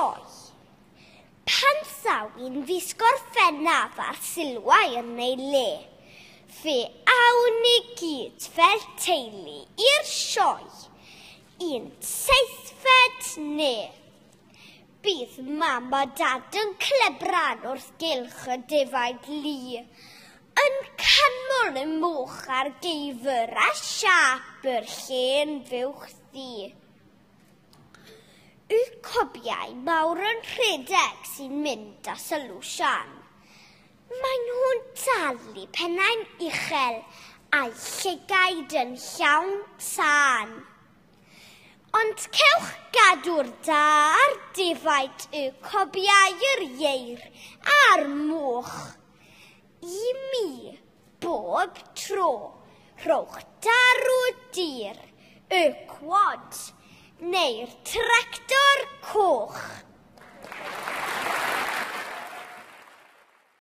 sioe. Pan thawyn fis gorffennaf ar sylwair neu le, fe awn ni gyd fel teulu i'r sioe, un seithfed ne. Bydd mam a dad yn clebran wrth gylch y defaid lu, yn canmol y moch ar geifr a siap yr llên fywch ddi. Y cobiau mawr yn rhedeg sy'n mynd â sylw Sian. Maen nhw'n dalu pennau'n uchel a'i llygaid yn llawn tân. Ond cewch gadw'r da ar defaid y cobiau'r ieir a'r moch. I mi, bob tro, rhowch darw dir, y quad, neu'r tractor coch.